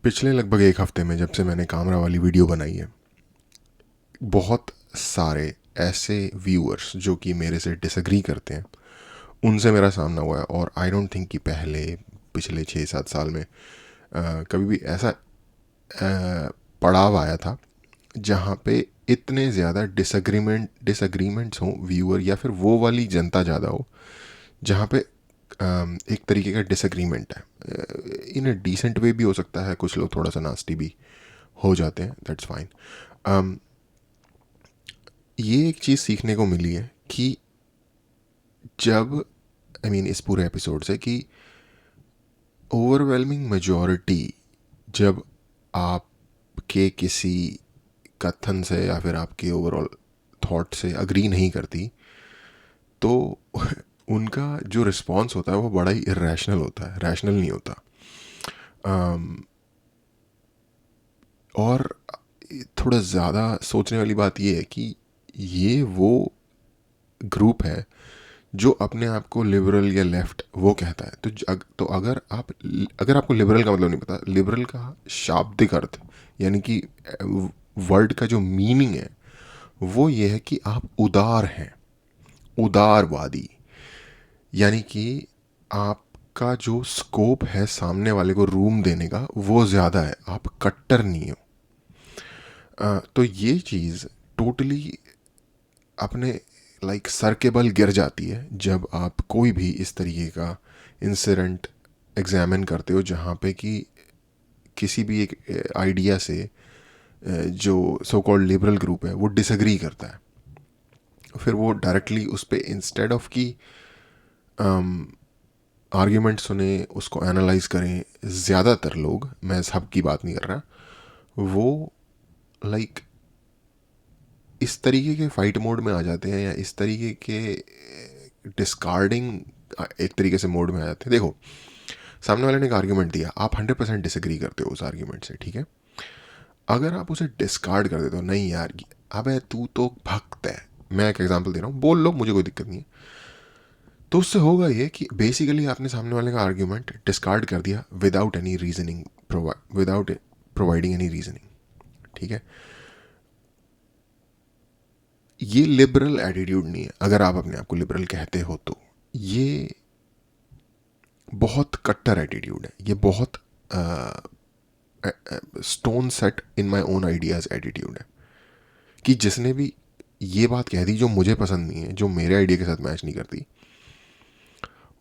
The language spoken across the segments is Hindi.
पिछले लगभग एक हफ्ते में जब से मैंने कामरा वाली वीडियो बनाई है, बहुत सारे ऐसे व्यूअर्स जो कि मेरे से डिसएग्री करते हैं उनसे मेरा सामना हुआ है। और आई डोंट थिंक कि पिछले 6-7 साल में कभी भी ऐसा पड़ाव आया था जहाँ पे इतने ज़्यादा डिसएग्रीमेंट्स हों, व्यूअर या फिर वो वाली जनता ज़्यादा हो जहाँ पे एक तरीके का डिसएग्रीमेंट है। इन अ डिसेंट वे भी हो सकता है, कुछ लोग थोड़ा सा नास्टी भी हो जाते हैं, दैट्स फाइन। ये एक चीज़ सीखने को मिली है कि जब इस पूरे एपिसोड से कि ओवरवेलमिंग मेजॉरिटी जब आपके किसी कथन से या फिर आपके ओवरऑल थॉट से अग्री नहीं करती, तो उनका जो रिस्पॉन्स होता है वो बड़ा ही इरेशनल होता है, रैशनल नहीं होता। और थोड़ा ज़्यादा सोचने वाली बात ये है कि ये वो ग्रुप है जो अपने आप को लिबरल या लेफ्ट वो कहता है। तो अगर आपको लिबरल का मतलब नहीं पता, लिबरल का शाब्दिक अर्थ यानी कि वर्ड का जो मीनिंग है वो ये है कि आप उदार हैं, उदारवादी। यानी कि आपका जो स्कोप है सामने वाले को रूम देने का वो ज़्यादा है, आप कट्टर नहीं हो। तो ये चीज़ टोटली अपने सर के बल गिर जाती है जब आप कोई भी इस तरीके का इंसिडेंट एग्जामिन करते हो जहाँ पे कि किसी भी एक आइडिया से जो सो कॉल्ड लिबरल ग्रुप है वो डिसएग्री करता है। फिर वो डायरेक्टली उस पर इंस्टेड ऑफ कि आर्ग्यूमेंट सुने, उसको एनालाइज करें, ज़्यादातर लोग, मैं सब की बात नहीं कर रहा, वो लाइक इस तरीके के फाइट मोड में आ जाते हैं या इस तरीके के डिस्कार्डिंग एक तरीके से मोड में आ जाते हैं। देखो, सामने वाले ने एक आर्ग्यूमेंट दिया, आप 100% डिसएग्री करते हो उस आर्ग्यूमेंट से, ठीक है। अगर आप उसे डिस्कार्ड कर देते हो, नहीं यार अबे तू तो भक्त है, मैं एक एग्जांपल दे रहा हूँ, बोल लो मुझे कोई दिक्कत नहीं है, तो उससे होगा ये कि बेसिकली आपने सामने वाले का आर्ग्यूमेंट डिस्कार्ड कर दिया without any reasoning, without providing any reasoning, ठीक है। ये लिबरल एटीट्यूड नहीं है। अगर आप अपने आप को लिबरल कहते हो तो ये बहुत कट्टर एटीट्यूड है, ये बहुत stone set in my own ideas attitude है कि जिसने भी ये बात कह दी जो मुझे पसंद नहीं है, जो मेरे आइडिया के साथ मैच नहीं करती,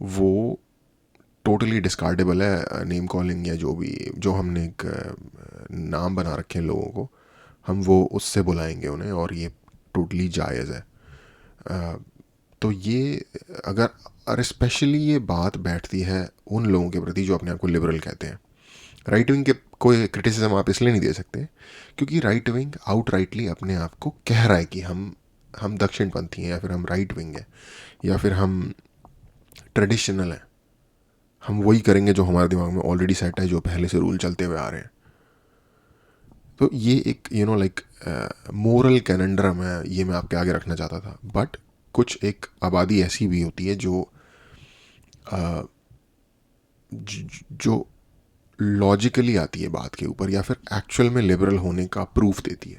वो टोटली डिस्कार्डेबल है। नेम कॉलिंग या जो भी, जो हमने एक नाम बना रखे हैं लोगों को, हम वो उससे बुलाएंगे उन्हें, और ये टोटली जायज़ है। तो ये अगर, और स्पेशली ये बात बैठती है उन लोगों के प्रति जो अपने आप को लिबरल कहते हैं। राइट विंग के कोई क्रिटिसिज्म आप इसलिए नहीं दे सकते क्योंकि राइट विंग आउट राइटली अपने आप को कह रहा है कि हम दक्षिणपंथी हैं, या फिर हम राइट विंग हैं, या फिर हम ट्रेडिशनल हैं, हम वही करेंगे जो हमारे दिमाग में ऑलरेडी सेट है, जो पहले से रूल चलते हुए आ रहे हैं। तो ये एक मोरल कैलेंडरम है, ये मैं आपके आगे रखना चाहता था। बट कुछ एक आबादी ऐसी भी होती है जो लॉजिकली आती है बात के ऊपर, या फिर एक्चुअल में लिबरल होने का प्रूफ देती है।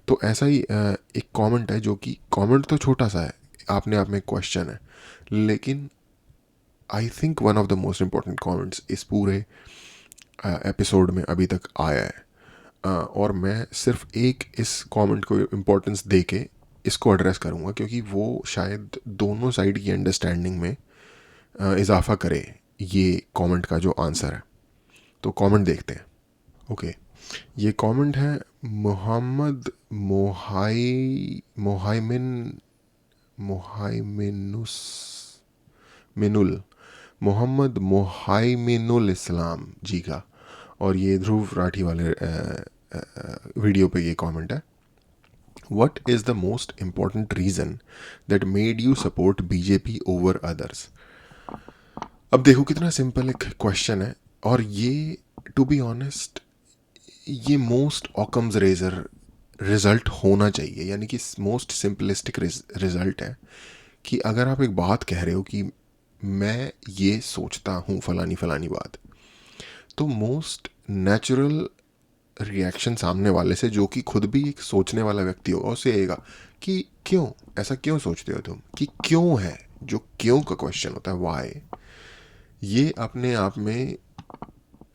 तो ऐसा ही एक कमेंट है, जो कि कमेंट तो छोटा सा है, आपने आप में क्वेश्चन है, लेकिन I think one of the most important comments इस पूरे एपिसोड में अभी तक आया है। और मैं सिर्फ एक इस कमेंट को इम्पोर्टेंस दे के इसको एड्रेस करूँगा क्योंकि वो शायद दोनों साइड की अंडरस्टैंडिंग में इजाफा करे ये कमेंट का जो आंसर है। तो कमेंट देखते हैं। ओके, ये कमेंट है मोहम्मद मोहाइमिन मोहाइमिनुस मिनुल मोहम्मद मोहाइमिनुल इस्लाम जी का, और ये ध्रुव राठी वाले वीडियो पे ये कमेंट है। What is the most important reason that made you support BJP over others? अब देखो कितना सिंपल एक क्वेश्चन है, और ये टू बी ऑनेस्ट ये मोस्ट ऑकम्स रेजर रिजल्ट होना चाहिए, यानी कि मोस्ट सिंपलिस्टिक रिजल्ट है कि अगर आप एक बात कह रहे हो कि मैं ये सोचता हूँ फलानी फलानी बात, तो मोस्ट नेचुरल रिएक्शन सामने वाले से, जो कि खुद भी एक सोचने वाला व्यक्ति होगा, उससे आएगा कि क्यों, ऐसा क्यों सोचते हो तुम, कि क्यों है, जो क्यों का क्वेश्चन होता है, वाई, ये अपने आप में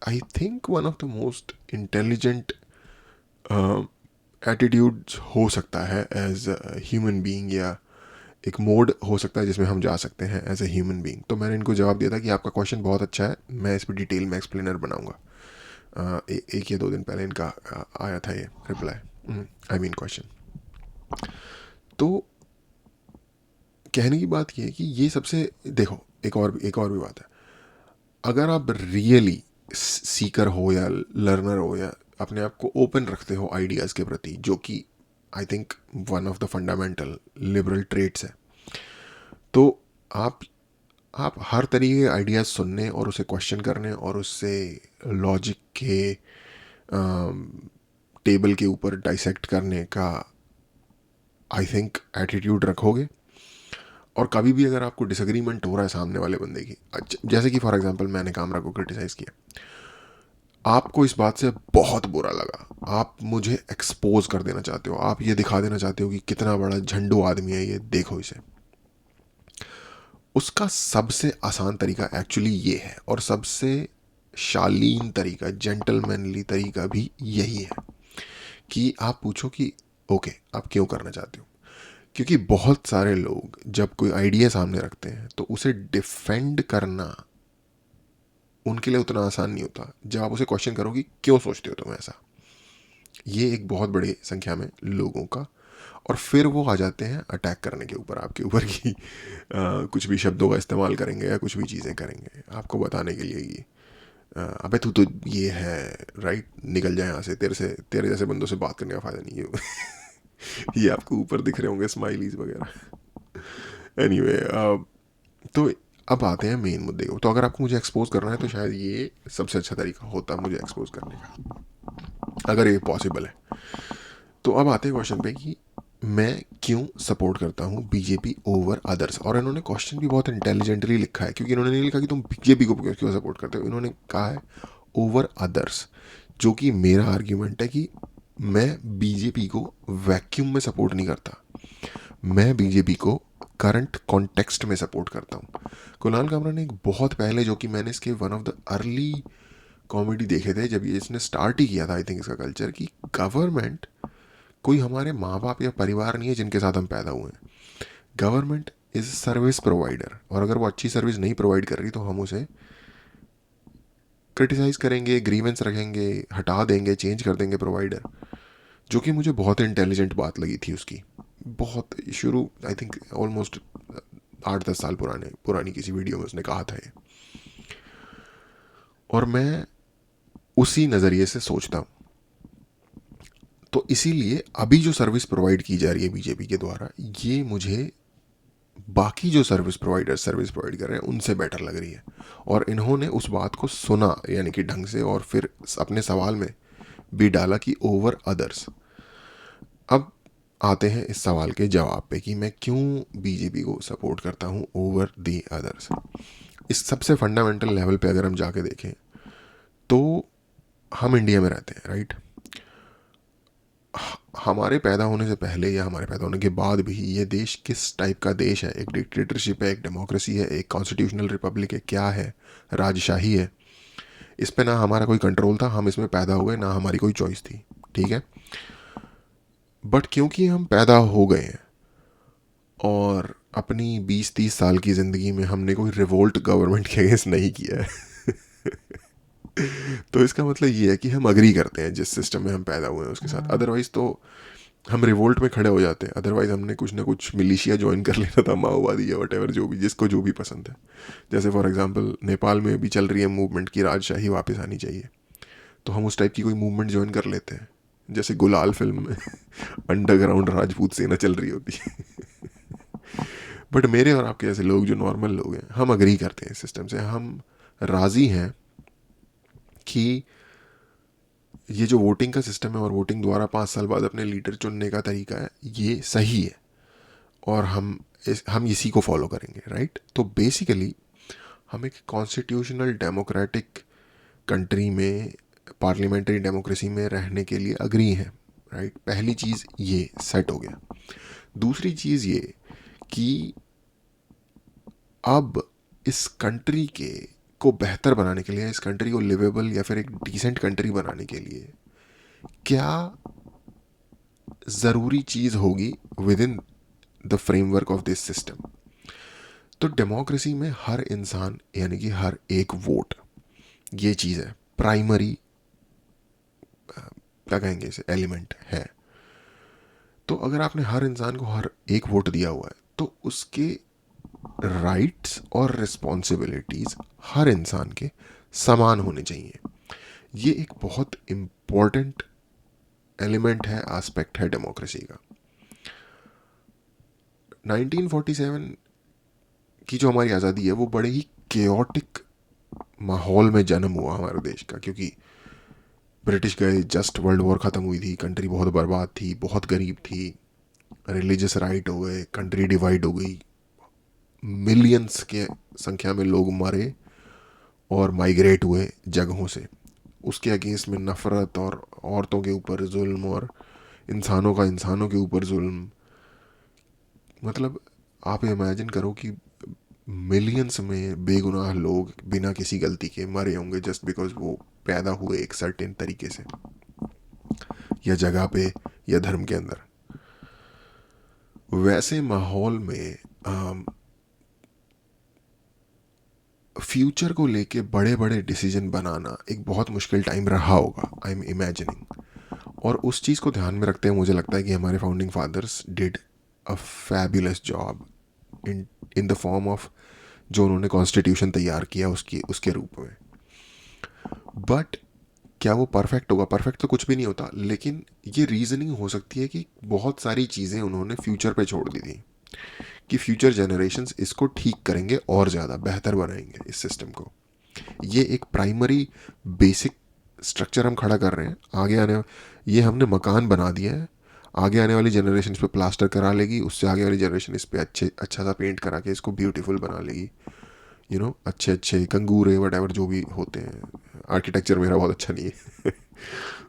I think one of the most intelligent attitudes हो सकता है एज ह्यूमन बीइंग, या एक मोड हो सकता है जिसमें हम जा सकते हैं एज ए ह्यूमन बीइंग। तो मैंने इनको जवाब दिया था कि आपका क्वेश्चन बहुत अच्छा है, मैं इस पर डिटेल में एक्सप्लेनर बनाऊंगा। एक या 2 दिन पहले इनका आया था ये रिप्लाई, आई मीन क्वेश्चन। तो कहने की बात ये है कि ये सबसे, देखो एक और भी बात है, अगर आप रियली सीकर हो या लर्नर हो, या अपने आप को ओपन रखते हो आइडियाज़ के प्रति, जो कि I think one of the fundamental liberal traits है, तो आप हर तरीके के आइडियाज़ सुनने और उसे क्वेश्चन करने और उससे लॉजिक के टेबल के ऊपर डाइसेक्ट करने का आई थिंक एटीट्यूड रखोगे। और कभी भी अगर आपको डिसएग्रीमेंट हो रहा है सामने वाले बंदे की, जैसे कि फॉर एग्जांपल मैंने कामरा को क्रिटिसाइज़ किया, आपको इस बात से बहुत बुरा लगा, आप मुझे एक्सपोज कर देना चाहते हो, आप ये दिखा देना चाहते हो कि कितना बड़ा झंडू आदमी है ये, देखो इसे। उसका सबसे आसान तरीका एक्चुअली ये है, और सबसे शालीन तरीका, जेंटलमैनली तरीका भी यही है, कि आप पूछो कि ओके आप क्यों करना चाहते हो। क्योंकि बहुत सारे लोग जब कोई आइडिया सामने रखते हैं तो उसे डिफेंड करना उनके लिए उतना आसान नहीं होता जब आप उसे क्वेश्चन करो कि क्यों सोचते हो तुम ऐसा। ये एक बहुत बड़ी संख्या में लोगों का, और फिर वो आ जाते हैं अटैक करने के ऊपर, आपके ऊपर की कुछ भी शब्दों का इस्तेमाल करेंगे या कुछ भी चीज़ें करेंगे आपको बताने के लिए कि अबे तू तो ये है, राइट, निकल जाए यहाँ से, तेरे जैसे बंदों से बात करने का फ़ायदा नहीं है। ये आपको ऊपर दिख रहे होंगे स्माइलीज वगैरह। एनीवे, तो अब आते हैं मेन मुद्दे को। तो अगर आपको मुझे एक्सपोज करना है तो शायद ये सबसे अच्छा तरीका होता मुझे एक्सपोज करने का, अगर ये पॉसिबल है। तो अब आते हैं क्वेश्चन पे कि मैं क्यों सपोर्ट करता हूँ बीजेपी ओवर अदर्स। और इन्होंने क्वेश्चन भी बहुत इंटेलिजेंटली लिखा है, क्योंकि इन्होंने नहीं लिखा कि तुम बीजेपी को क्यों सपोर्ट करते हो, इन्होंने कहा है ओवर अदर्स, जो कि मेरा आर्ग्यूमेंट है कि मैं बीजेपी को वैक्यूम में सपोर्ट नहीं करता, मैं बीजेपी को करंट कॉन्टेक्स्ट में सपोर्ट करता हूँ। कुणाल कामरा ने एक बहुत पहले, जो कि मैंने इसके one of the early comedy देखे थे जब ये इसने स्टार्ट ही किया था आई थिंक इसका कल्चर, कि गवर्नमेंट कोई हमारे माँ बाप या परिवार नहीं है जिनके साथ हम पैदा हुए हैं। गवर्नमेंट इज सर्विस प्रोवाइडर, और अगर वो अच्छी सर्विस नहीं प्रोवाइड कर रही तो हम उसे क्रिटिसाइज करेंगे, ग्रीवेंस रखेंगे, हटा देंगे, चेंज कर देंगे प्रोवाइडर। जो कि मुझे बहुत इंटेलिजेंट बात लगी थी उसकी, बहुत शुरू, आई थिंक ऑलमोस्ट 8-10 साल पुरानी किसी वीडियो में उसने कहा था ये, और मैं उसी नज़रिए से सोचता हूँ। तो इसीलिए अभी जो सर्विस प्रोवाइड की जा रही है बीजेपी के द्वारा, ये मुझे बाकी जो सर्विस प्रोवाइड कर रहे हैं उनसे बेटर लग रही है। और इन्होंने उस बात को सुना यानी कि ढंग से, और फिर अपने सवाल में भी डाला कि ओवर अदर्स। अब आते हैं इस सवाल के जवाब पे कि मैं क्यों बीजेपी को सपोर्ट करता हूँ ओवर दी अदर्स। इस सबसे फंडामेंटल लेवल पे अगर हम जाके देखें तो हम इंडिया में रहते हैं, राइट। हमारे पैदा होने से पहले या हमारे पैदा होने के बाद भी ये देश किस टाइप का देश है, एक डिक्टेटरशिप है, एक डेमोक्रेसी है, एक कॉन्स्टिट्यूशनल रिपब्लिक है, क्या है, राजशाही है, इस पे ना हमारा कोई कंट्रोल था, हम इसमें पैदा हुए, ना हमारी कोई चॉइस थी, ठीक है। बट क्योंकि हम पैदा हो गए हैं और अपनी 20-30 साल की ज़िंदगी में हमने कोई रिवोल्ट गवर्नमेंट के अगेंस्ट नहीं किया है तो इसका मतलब ये है कि हम अग्री करते हैं जिस सिस्टम में हम पैदा हुए हैं उसके साथ। अदरवाइज़ तो हम रिवोल्ट में खड़े हो जाते हैं, अदरवाइज़ हमने कुछ ना कुछ मिलिशिया ज्वाइन कर लेना था, माओवादी या वटेवर, जो भी जिसको जो भी पसंद है। जैसे फॉर एग्जांपल नेपाल में भी चल रही है मूवमेंट की राजशाही वापस आनी चाहिए, तो हम उस टाइप की कोई मूवमेंट ज्वाइन कर लेते हैं, जैसे गुलाल फिल्म में अंडरग्राउंड राजपूत सेना चल रही होती है। बट मेरे और आपके जैसे लोग जो नॉर्मल लोग हैं, हम अग्री करते हैं इस सिस्टम से, हम राज़ी हैं कि ये जो वोटिंग का सिस्टम है और वोटिंग द्वारा 5 साल बाद अपने लीडर चुनने का तरीका है, ये सही है, और हम इसी को फॉलो करेंगे, राइट। तो बेसिकली हम एक कॉन्स्टिट्यूशनल डेमोक्रेटिक कंट्री में पार्लियामेंट्री डेमोक्रेसी में रहने के लिए अग्री हैं, राइट। पहली चीज़ ये सेट हो गया। दूसरी चीज़ ये कि अब इस कंट्री के को बेहतर बनाने के लिए, इस कंट्री को लिवेबल या फिर एक डिसेंट कंट्री बनाने के लिए क्या ज़रूरी चीज़ होगी with in the framework of this system. तो डेमोक्रेसी में हर इंसान यानी कि हर एक वोट, ये चीज़ है प्राइमरी, क्या कहेंगे इसे, एलिमेंट है। तो अगर आपने हर इंसान को हर एक वोट दिया हुआ है तो उसके राइट्स और रिस्पॉन्सिबिलिटीज़ हर इंसान के समान होने चाहिए। ये एक बहुत इम्पॉर्टेंट एलिमेंट है, एस्पेक्ट है डेमोक्रेसी का। 1947 की जो हमारी आज़ादी है वो बड़े ही केओटिक माहौल में जन्म हुआ हमारे देश का, क्योंकि ब्रिटिश गए, जस्ट वर्ल्ड वॉर ख़त्म हुई थी, कंट्री बहुत बर्बाद थी, बहुत गरीब थी, रिलीजियस राइट हो गए, कंट्री डिवाइड हो गई, मिलियंस के संख्या में लोग मरे और माइग्रेट हुए जगहों से। उसके अगेंस्ट में नफ़रत और औरतों के ऊपर जुल्म और इंसानों का इंसानों के ऊपर जुल्म। मतलब आप इमेजिन करो कि मिलियंस में बेगुनाह लोग बिना किसी गलती के मरे होंगे जस्ट बिकॉज वो पैदा हुए एक सर्टेन तरीके से या जगह पे या धर्म के अंदर। वैसे माहौल में फ्यूचर को लेके बड़े बड़े डिसीजन बनाना एक बहुत मुश्किल टाइम रहा होगा, आई एम इमेजिनिंग। और उस चीज़ को ध्यान में रखते हुए मुझे लगता है कि हमारे founding fathers did a fabulous job in in the form of जो उन्होंने कॉन्स्टिट्यूशन तैयार किया उसके रूप में। बट क्या वो परफेक्ट होगा? परफेक्ट तो कुछ भी नहीं होता, लेकिन ये रीजनिंग हो सकती है कि बहुत सारी चीज़ें उन्होंने फ्यूचर पे छोड़ दी थी कि फ्यूचर जनरेशन्स इसको ठीक करेंगे और ज़्यादा बेहतर बनाएंगे इस सिस्टम को। ये एक प्राइमरी बेसिक स्ट्रक्चर हम खड़ा कर रहे हैं। आगे आने, ये हमने मकान बना दिया है, आगे आने वाली जनरेशन इस पर प्लास्टर करा लेगी, उससे आगे वाली जनरेशन इस पर अच्छा सा पेंट करा के इसको ब्यूटीफुल बना लेगी। अच्छे अच्छे कंगूरे वट जो भी होते हैं, आर्किटेक्चर मेरा बहुत अच्छा नहीं है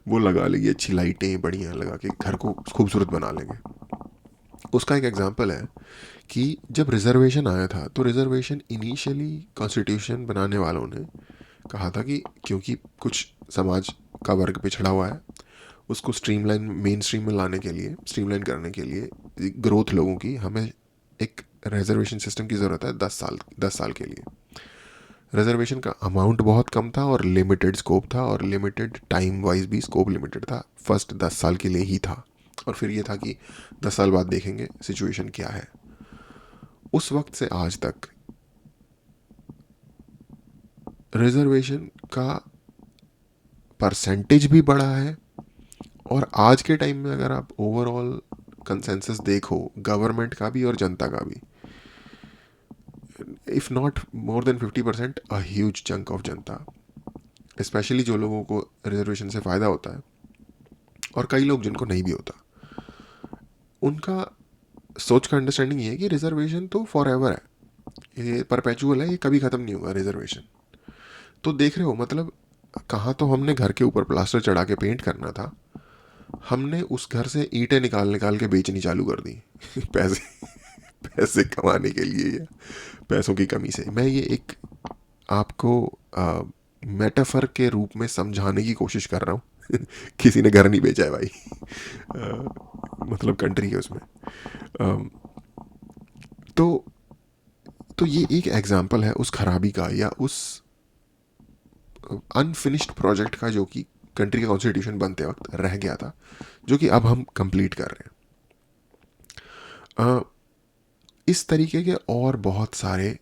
वो लगा लेगी, अच्छी लाइटें बढ़िया लगा के घर को खूबसूरत बना लेंगे। उसका एक एग्जांपल है कि जब रिजर्वेशन आया था तो रिजर्वेशन इनिशियली कॉन्स्टिट्यूशन बनाने वालों ने कहा था कि क्योंकि कुछ समाज का वर्ग पिछड़ा हुआ है, उसको स्ट्रीमलाइन मेन स्ट्रीम में लाने के लिए, स्ट्रीमलाइन करने के लिए ग्रोथ लोगों की, हमें एक रिजर्वेशन सिस्टम की ज़रूरत है 10 साल के लिए। रिजर्वेशन का अमाउंट बहुत कम था और लिमिटेड स्कोप था, और लिमिटेड टाइम वाइज भी स्कोप लिमिटेड था, फर्स्ट 10 साल के लिए ही था। और फिर ये था कि 10 साल बाद देखेंगे सिचुएशन क्या है। उस वक्त से आज तक रिजर्वेशन का परसेंटेज भी बढ़ा है, और आज के टाइम में अगर आप ओवरऑल कंसेंसस देखो गवर्नमेंट का भी और जनता का भी, if not more than 50%, a huge chunk of Janata, specially जो लोगों को रिजर्वेशन से फ़ायदा होता है और कई लोग जिनको नहीं भी होता, उनका सोच का अंडरस्टैंडिंग ये है कि रिजर्वेशन तो फॉर एवर है, ये परपेचुअल है, ये कभी ख़त्म नहीं होगा रिजर्वेशन। तो देख रहे हो, मतलब कहाँ तो हमने घर के ऊपर प्लास्टर चढ़ा के पेंट करना था, हमने उस घर से ईंटें निकाल निकाल के बेचनी चालू कर दी पैसे पैसे कमाने के लिए या पैसों की कमी से। मैं ये एक आपको मेटाफर के रूप में समझाने की कोशिश कर रहा हूँ किसी ने घर नहीं बेचा है भाई मतलब कंट्री है उसमें। अ, तो तो ये एक एग्जांपल है उस खराबी का या उस अनफिनिश्ड प्रोजेक्ट का जो कि कंट्री का कॉन्स्टिट्यूशन बनते वक्त रह गया था, जो कि अब हम कंप्लीट कर रहे हैं। इस तरीके के और बहुत सारे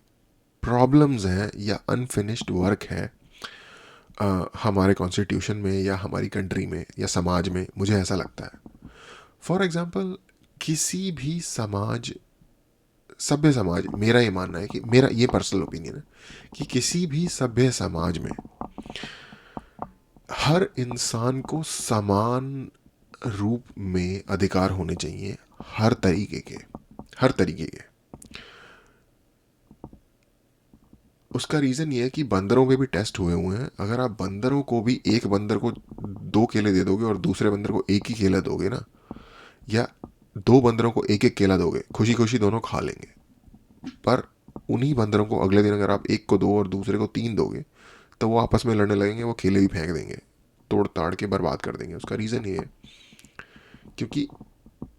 प्रॉब्लम्स हैं या अनफिनिश्ड वर्क है हमारे कॉन्स्टिट्यूशन में या हमारी कंट्री में या समाज में, मुझे ऐसा लगता है। फॉर एग्जांपल, किसी भी समाज, सभ्य समाज, मेरा ये मानना है कि, मेरा ये पर्सनल ओपिनियन है कि किसी भी सभ्य समाज में हर इंसान को समान रूप में अधिकार होने चाहिए, हर तरीके के, हर तरीके के। उसका रीज़न ये है कि बंदरों पे भी टेस्ट हुए हुए हैं। अगर आप बंदरों को भी, एक बंदर को 2 केले दे दोगे और दूसरे बंदर को एक ही केला दोगे ना, या 2 बंदरों को एक एक केला दोगे, खुशी खुशी दोनों खा लेंगे। पर उन्हीं बंदरों को अगले दिन अगर आप एक को 2 और दूसरे को 3 दोगे, तो वो आपस में लड़ने लगेंगे, वो केले भी फेंक देंगे, तोड़ ताड़ के बर्बाद कर देंगे। उसका रीज़न ये है क्योंकि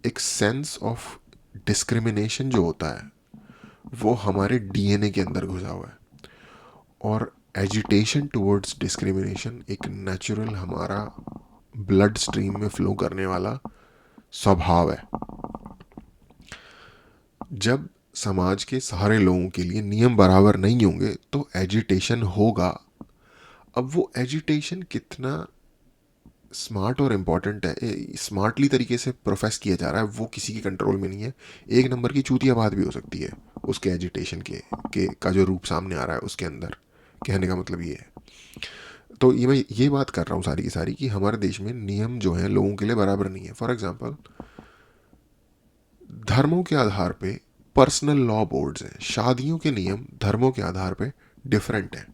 एक सेंस ऑफ डिस्क्रिमिनेशन जो होता है वो हमारे डीएनए के अंदर घुसा हुआ है, और एजिटेशन टुवर्ड्स डिस्क्रिमिनेशन एक नेचुरल हमारा ब्लड स्ट्रीम में फ्लो करने वाला स्वभाव है। जब समाज के सारे लोगों के लिए नियम बराबर नहीं होंगे तो एजिटेशन होगा। अब वो एजिटेशन कितना स्मार्ट और इम्पॉर्टेंट है, स्मार्टली तरीके से प्रोफेस किया जा रहा है, वो किसी के कंट्रोल में नहीं है। एक नंबर की चूतिया बात भी हो सकती है उसके एजिटेशन के का जो रूप सामने आ रहा है उसके अंदर। कहने का मतलब ये है। तो ये मैं ये बात कर रहा हूँ सारी की सारी कि हमारे देश में नियम जो हैं लोगों के लिए बराबर नहीं है। फॉर एग्जांपल, धर्मों के आधार पे पर्सनल लॉ बोर्ड्स हैं। शादियों के नियम धर्मों के आधार पे डिफरेंट हैं।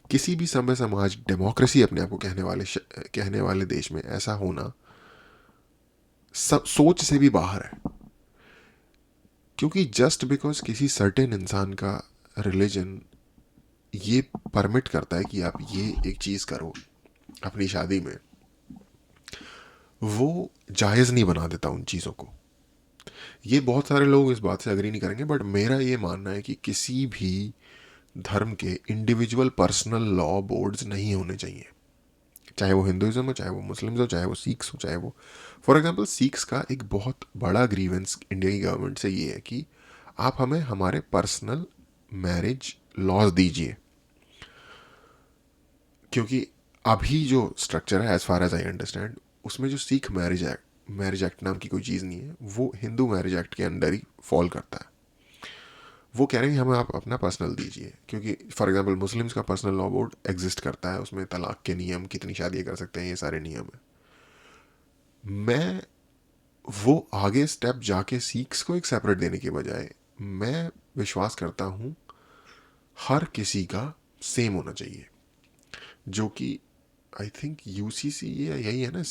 किसी भी सभ्य समाज, डेमोक्रेसी अपने आप को कहने वाले देश में ऐसा होना सब सोच से भी बाहर है। क्योंकि जस्ट बिकॉज किसी सर्टेन इंसान का रिलीजन ये परमिट करता है कि आप ये एक चीज़ करो अपनी शादी में, वो जायज़ नहीं बना देता उन चीज़ों को। ये बहुत सारे लोग इस बात से अग्री नहीं करेंगे, बट मेरा ये मानना है कि किसी भी धर्म के इंडिविजुअल पर्सनल लॉ बोर्ड्स नहीं होने चाहिए। चाहे वो हिंदुइज्म हो, चाहे वो मुस्लिम हो, चाहे वो सिख्स हो, चाहे वो, फॉर एग्जांपल सिख्स का एक बहुत बड़ा ग्रीवेंस इंडिया की गवर्नमेंट से ये है कि आप हमें हमारे पर्सनल मैरिज लॉज दीजिए। क्योंकि अभी जो स्ट्रक्चर है, as far as I understand, उसमें जो सिख मैरिज एक्ट नाम की कोई चीज़ नहीं है, वो हिंदू मैरिज एक्ट के अंडर ही फॉल करता है। वो कह रहे हैं हमें आप अपना पर्सनल दीजिए। क्योंकि फॉर एग्जांपल मुस्लिम्स का पर्सनल लॉ बोर्ड एग्जिस्ट करता है, उसमें तलाक के नियम, कितनी शादियाँ कर सकते हैं, ये सारे नियम है। मैं वो आगे स्टेप जाके सिख्स को एक सेपरेट देने के बजाय मैं विश्वास करता हूँ हर किसी का सेम होना चाहिए, जो कि आई थिंक यूसीसी यही है ना,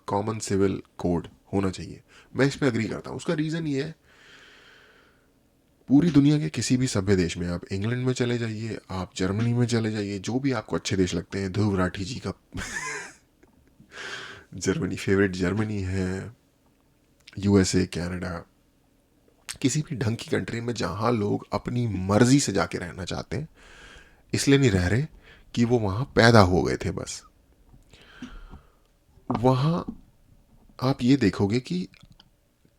कॉमन सिविल कोड होना चाहिए। मैं इस पर अग्री करता हूँ। उसका रीज़न ये है, पूरी दुनिया के किसी भी सभ्य देश में, आप इंग्लैंड में चले जाइए, आप जर्मनी में चले जाइए, जो भी आपको अच्छे देश लगते हैं, ध्रुव राठी जी का जर्मनी फेवरेट जर्मनी है, यूएसए, कनाडा, किसी भी ढंग की कंट्री में जहाँ लोग अपनी मर्जी से जाके रहना चाहते हैं, इसलिए नहीं रह रहे कि वो वहाँ पैदा हो गए थे बस, वहाँ आप ये देखोगे कि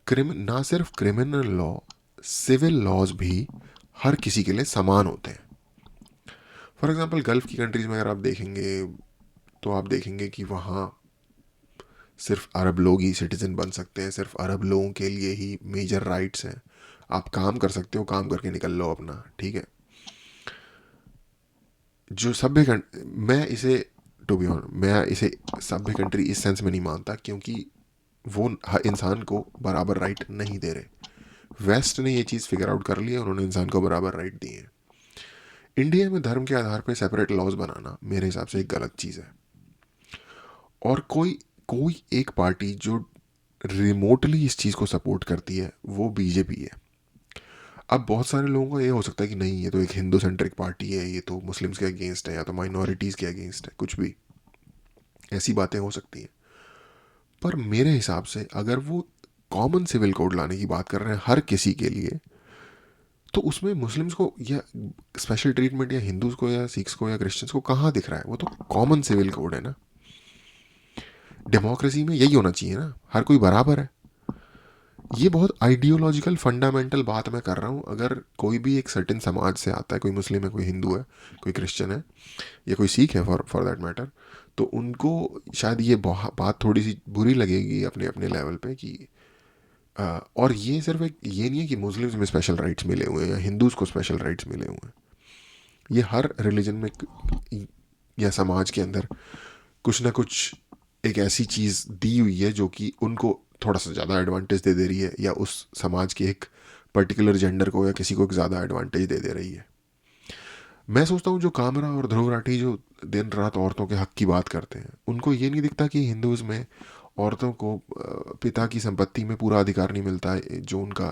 ना सिर्फ क्रिमिनल लॉ, सिविल लॉज भी हर किसी के लिए समान होते हैं। फॉर एग्जांपल गल्फ़ की कंट्रीज़ में अगर आप देखेंगे तो आप देखेंगे कि वहाँ सिर्फ अरब लोग ही सिटीज़न बन सकते हैं, सिर्फ अरब लोगों के लिए ही मेजर राइट्स हैं। आप काम कर सकते हो, काम करके निकल लो अपना, ठीक है। जो सभ्य मैं इसे टू बी ऑन मैं इसे सभ्य कंट्री इस सेंस में नहीं मानता, क्योंकि वो हर इंसान को बराबर राइट नहीं दे रहे। वेस्ट ने ये चीज़ फिगर आउट कर लिया, उन्होंने इंसान को बराबर राइट दिए हैं। इंडिया में धर्म के आधार पर सेपरेट लॉज बनाना मेरे हिसाब से एक गलत चीज़ है। और कोई कोई एक पार्टी जो रिमोटली इस चीज़ को सपोर्ट करती है वो बीजेपी है। अब बहुत सारे लोगों को ये हो सकता है कि नहीं, ये तो एक हिंदू सेंट्रिक पार्टी है, ये तो मुस्लिम्स के अगेंस्ट है, या तो माइनॉरिटीज़ के अगेंस्ट है, कुछ भी ऐसी बातें हो सकती हैं। पर मेरे हिसाब से अगर वो कॉमन सिविल कोड लाने की बात कर रहे हैं हर किसी के लिए, तो उसमें मुस्लिम्स को या स्पेशल ट्रीटमेंट, या हिंदूज़ को या सिख्स को या क्रिश्चियंस को कहाँ दिख रहा है? वो तो कॉमन सिविल कोड है ना। डेमोक्रेसी में यही होना चाहिए ना, हर कोई बराबर है। ये बहुत आइडियोलॉजिकल फंडामेंटल बात मैं कर रहा हूँ। अगर कोई भी एक सर्टेन समाज से आता है, कोई मुस्लिम है, कोई हिंदू है, कोई क्रिश्चियन है, या कोई सिख है फॉर दैट मैटर, तो उनको शायद ये बात थोड़ी सी बुरी लगेगी अपने अपने लेवल पे कि और ये सिर्फ एक ये नहीं है कि मुस्लिम्स में स्पेशल राइट्स मिले हुए हैं या हिंदूज़ को स्पेशल राइट्स मिले हुए हैं। ये हर रिलीजन में या समाज के अंदर कुछ ना कुछ एक ऐसी चीज़ दी हुई है जो कि उनको थोड़ा सा ज़्यादा एडवांटेज दे दे रही है, या उस समाज के एक पर्टिकुलर जेंडर को या किसी को एक ज़्यादा एडवांटेज दे दे रही है। मैं सोचता हूँ जो कामरा और ध्रुव राठी जो दिन रात औरतों के हक की बात करते हैं, उनको ये नहीं दिखता कि हिंदूज़ में औरतों को पिता की संपत्ति में पूरा अधिकार नहीं मिलता है, जो उनका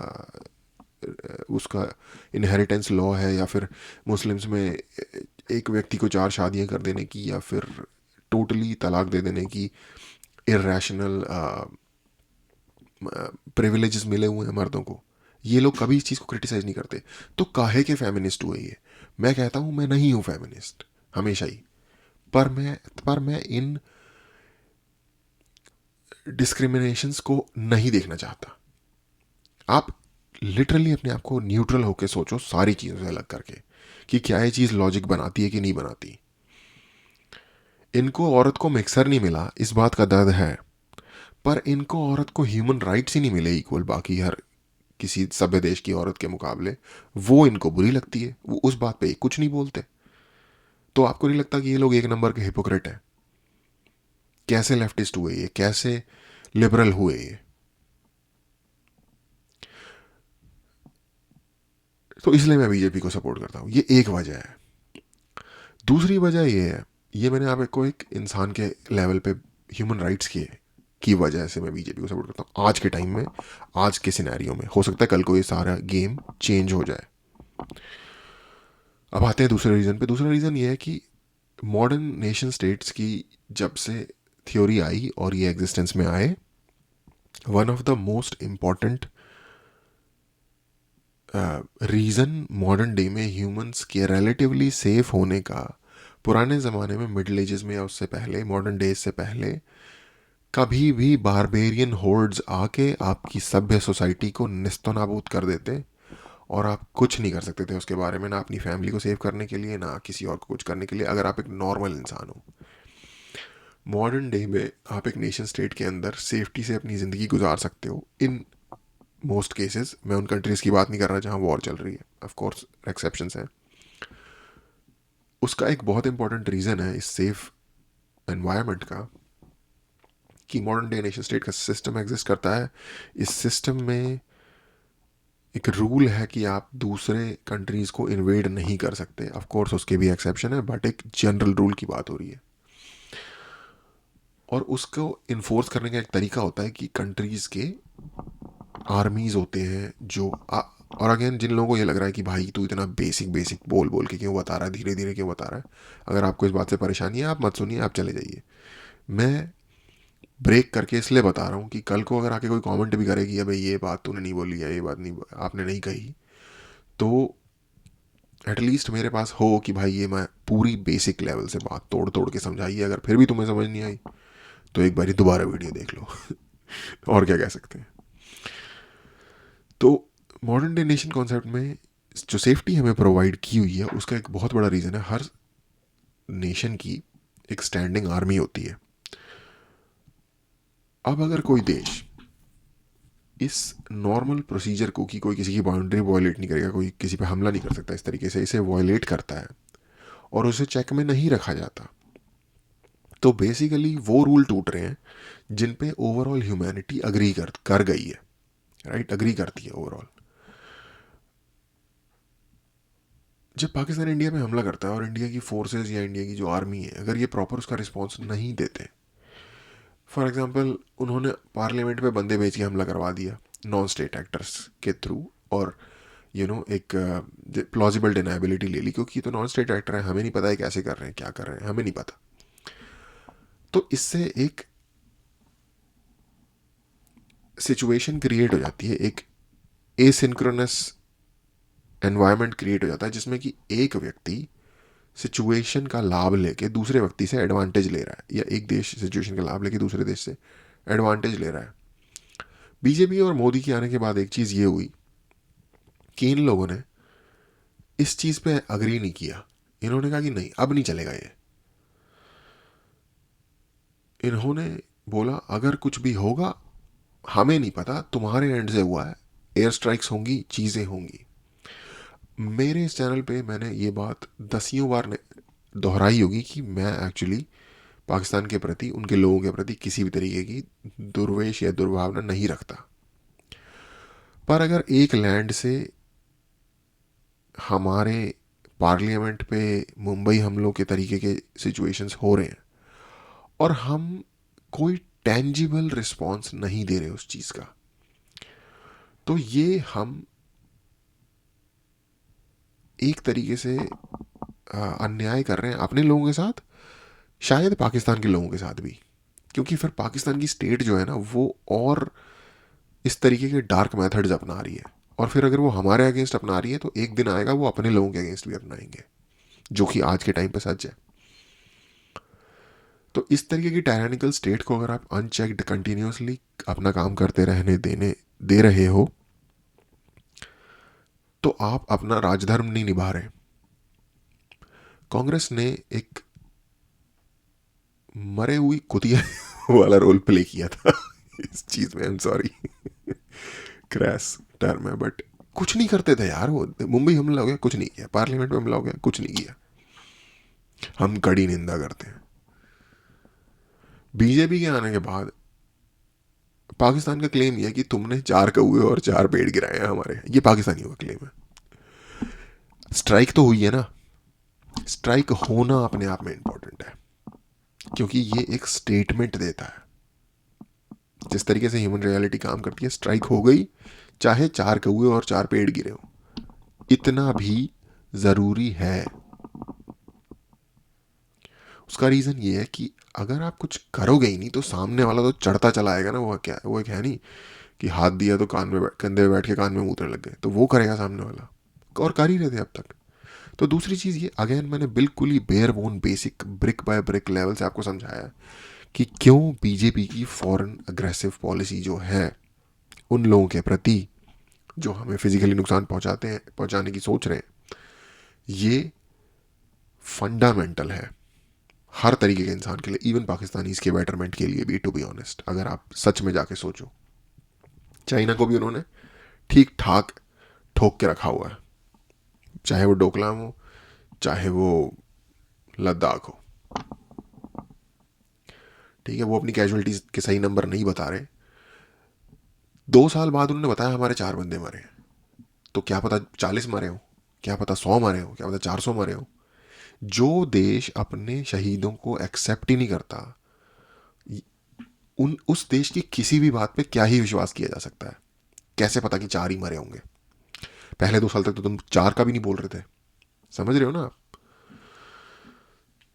उसका इनहेरिटेंस लॉ है, या फिर मुस्लिम्स में एक व्यक्ति को 4 शादियां कर देने की, या फिर टोटली तलाक दे देने की इरेशनल प्रिविलेजेस मिले हुए हैं मर्दों को। ये लोग कभी इस चीज़ को क्रिटिसाइज नहीं करते। तो काहे के फेमिनिस्ट हुए ये? मैं कहता हूँ मैं नहीं हूँ फेमिनिस्ट हमेशा ही, पर मैं इन डिस्क्रिमिनेशंस को नहीं देखना चाहता। आप लिटरली अपने आप को न्यूट्रल होकर सोचो सारी चीज़ों से अलग करके, कि क्या ये चीज़ लॉजिक बनाती है कि नहीं बनाती। इनको औरत को मिक्सर नहीं मिला, इस बात का दर्द है, पर इनको औरत को ह्यूमन राइट्स ही नहीं मिले इक्वल बाकी हर किसी सभ्य देश की औरत के मुकाबले, वो इनको बुरी लगती है। वो उस बात पे कुछ नहीं बोलते। तो आपको नहीं लगता कि ये लोग एक नंबर के हिपोक्रेट हैं? कैसे लेफ्टिस्ट हुए ये, कैसे लिबरल हुए ये? तो इसलिए मैं बीजेपी को सपोर्ट करता हूँ, ये एक वजह है। दूसरी वजह ये है, ये मैंने आपको एक इंसान के लेवल पे ह्यूमन राइट्स की वजह से मैं बीजेपी को सपोर्ट करता हूँ आज के टाइम में, आज के सिनेरियो में। हो सकता है कल को ये सारा गेम चेंज हो जाए। अब आते हैं दूसरे रीज़न पे। दूसरा रीज़न ये है कि मॉडर्न नेशन स्टेट्स की जब से थ्योरी आई और ये एग्जिस्टेंस में आए, one of the most important reason modern day में ह्यूमंस के रिलेटिवली सेफ होने का, पुराने ज़माने में मिडिल एजेस में या उससे पहले, मॉडर्न डेज से पहले, कभी भी बारबेरियन होर्ड्स आके आपकी सभ्य सोसाइटी को निस्तो नाबूद कर देते, और आप कुछ नहीं कर सकते थे उसके बारे में, ना अपनी फैमिली को सेव करने के लिए, ना किसी और को कुछ करने के लिए, अगर आप एक नॉर्मल इंसान हो। मॉडर्न डे में आप एक नेशन स्टेट के अंदर सेफ्टी से अपनी ज़िंदगी गुजार सकते हो इन मोस्ट केसेस। मैं उन कंट्रीज़ की बात नहीं कर रहा जहाँ वॉर चल रही है, ऑफ कोर्स एक्सेप्शंस हैं। उसका एक बहुत इंपॉर्टेंट रीज़न है इस सेफ एनवायरनमेंट का, कि मॉडर्न डे नेशन स्टेट का सिस्टम एग्जिस्ट करता है। इस सिस्टम में एक रूल है कि आप दूसरे कंट्रीज़ को इन्वेड नहीं कर सकते। ऑफ कोर्स उसके भी एक्सेप्शन है, बट एक जनरल रूल की बात हो रही है। और उसको इन्फोर्स करने का एक तरीका होता है कि कंट्रीज़ के आर्मीज़ होते हैं जो और अगेन जिन लोगों को ये लग रहा है कि भाई तू इतना बेसिक बेसिक बोल बोल के क्यों बता रहा है, धीरे धीरे क्यों बता रहा है, अगर आपको इस बात से परेशानी है आप मत सुनिए, आप चले जाइए। मैं ब्रेक करके इसलिए बता रहा हूँ कि कल को अगर आके कोई कमेंट भी करेगी, भाई ये बात तूने नहीं बोली है, ये बात नहीं आपने नहीं कही, तो एटलीस्ट मेरे पास हो कि भाई ये मैं पूरी बेसिक लेवल से बात तोड़ तोड़ के समझाइए। अगर फिर भी तुम्हें समझ नहीं आई तो एक बारी दोबारा वीडियो देख लो। और क्या कह सकते हैं। तो मॉडर्न डे नेशन कॉन्सेप्ट में जो सेफ्टी हमें प्रोवाइड की हुई है, उसका एक बहुत बड़ा रीज़न है हर नेशन की एक स्टैंडिंग आर्मी होती है। अब अगर कोई देश इस नॉर्मल प्रोसीजर को, कि कोई किसी की बाउंड्री वॉयलेट नहीं करेगा, कोई किसी पे हमला नहीं कर सकता इस तरीके से, इसे वॉयलेट करता है और उसे चेक में नहीं रखा जाता, तो बेसिकली वो रूल टूट रहे हैं जिन पे ओवरऑल ह्यूमैनिटी अग्री कर गई है, राइट, अग्री करती है ओवरऑल। जब पाकिस्तान इंडिया में हमला करता है और इंडिया की फोर्सेस या इंडिया की जो आर्मी है, अगर ये प्रॉपर उसका रिस्पॉन्स नहीं देते, फॉर एग्जांपल उन्होंने पार्लियामेंट पे बंदे भेज के हमला करवा दिया नॉन स्टेट एक्टर्स के थ्रू, और एक प्लॉजिबल डिनाइबिलिटी ले ली, क्योंकि तो नॉन स्टेट एक्टर है, हमें नहीं पता है कैसे कर रहे हैं, क्या कर रहे हैं, हमें नहीं पता। तो इससे एक सिचुएशन क्रिएट हो जाती है, एक एसिंक्रोनस एनवायरनमेंट क्रिएट हो जाता है, जिसमें कि एक व्यक्ति सिचुएशन का लाभ लेके दूसरे व्यक्ति से एडवांटेज ले रहा है, या एक देश सिचुएशन का लाभ लेके दूसरे देश से एडवांटेज ले रहा है। बीजेपी और मोदी के आने के बाद एक चीज़ ये हुई कि इन लोगों ने इस चीज़ पे अग्री नहीं किया। इन्होंने कहा कि नहीं, अब नहीं चलेगा ये। इन्होंने बोला अगर कुछ भी होगा हमें नहीं पता, तुम्हारे एंड से हुआ है, एयर स्ट्राइक्स होंगी, चीज़ें होंगी। मेरे इस चैनल पे मैंने ये बात दसियों बार दोहराई होगी कि मैं एक्चुअली पाकिस्तान के प्रति, उनके लोगों के प्रति किसी भी तरीके की दुर्वेश या दुर्भावना नहीं रखता। पर अगर एक लैंड से हमारे पार्लियामेंट पे मुंबई हमलों के तरीके के सिचुएशंस हो रहे हैं और हम कोई टेंजिबल रिस्पॉन्स नहीं दे रहे उस चीज़ का, तो ये हम एक तरीके से अन्याय कर रहे हैं अपने लोगों के साथ, शायद पाकिस्तान के लोगों के साथ भी, क्योंकि फिर पाकिस्तान की स्टेट जो है ना वो और इस तरीके के डार्क मेथड्स अपना रही है, और फिर अगर वो हमारे अगेंस्ट अपना रही है तो एक दिन आएगा वो अपने लोगों के अगेंस्ट भी अपनाएंगे, जो कि आज के टाइम पे सच है। तो इस तरीके की टायरानिकल स्टेट को अगर आप अनचेक्ड कंटिन्यूसली अपना काम करते रहने देने दे रहे हो तो आप अपना राजधर्म नहीं निभा रहे। कांग्रेस ने एक मरे हुई कुतिया वाला रोल प्ले किया था इस चीज में। I am sorry, crash term है, बट कुछ नहीं करते थे यार वो। मुंबई हमला हो गया, कुछ नहीं किया। पार्लियामेंट में हमला हो गया, कुछ नहीं किया। हम कड़ी निंदा करते हैं। बीजेपी के आने के बाद पाकिस्तान का क्लेम यह है कि तुमने 4 कौए और 4 पेड़ गिराए हैं हमारे। ये पाकिस्तानियों का क्लेम है। स्ट्राइक तो हुई है ना, स्ट्राइक होना अपने आप में इंपॉर्टेंट है, क्योंकि ये एक स्टेटमेंट देता है। जिस तरीके से ह्यूमन रियलिटी काम करती है, स्ट्राइक हो गई चाहे 4 कौए और 4 पेड़ गिरे हो, इतना भी जरूरी है। उसका रीजन ये है कि अगर आप कुछ करोगे ही नहीं तो सामने वाला तो चढ़ता चला आएगा ना। वो क्या, वो एक है नहीं कि हाथ दिया तो कान में कंधे में बैठ के कान में मूतने लग गए, तो वो करेगा सामने वाला, और कर ही रहे थे अब तक। तो दूसरी चीज़ ये, अगेन मैंने बिल्कुल ही bare bone basic brick by brick level से आपको समझाया कि क्यों बीजेपी की फॉरेन अग्रेसिव पॉलिसी जो है उन लोगों के प्रति जो हमें फिजिकली नुकसान पहुंचाते हैं, पहुंचाने की सोच रहे हैं, ये फंडामेंटल है हर तरीके के इंसान के लिए, इवन पाकिस्तानीज के बेटरमेंट के लिए भी, टू बी ऑनेस्ट। अगर आप सच में जाके सोचो, चाइना को भी उन्होंने ठीक ठाक ठोक के रखा हुआ है, चाहे वो डोकलाम हो, चाहे वो लद्दाख हो। ठीक है, वो अपनी कैजुअलिटीज के सही नंबर नहीं बता रहे। 2 साल बाद उन्होंने बताया हमारे 4 बंदे मरे हैं, तो क्या पता 40 मरे हो, क्या पता 100 मरे हो, क्या पता 400 मरे हो। जो देश अपने शहीदों को एक्सेप्ट ही नहीं करता, उस देश की किसी भी बात पे क्या ही विश्वास किया जा सकता है। कैसे पता कि 4 ही मरे होंगे? पहले 2 साल तक तो तुम 4 का भी नहीं बोल रहे थे। समझ रहे हो ना आप?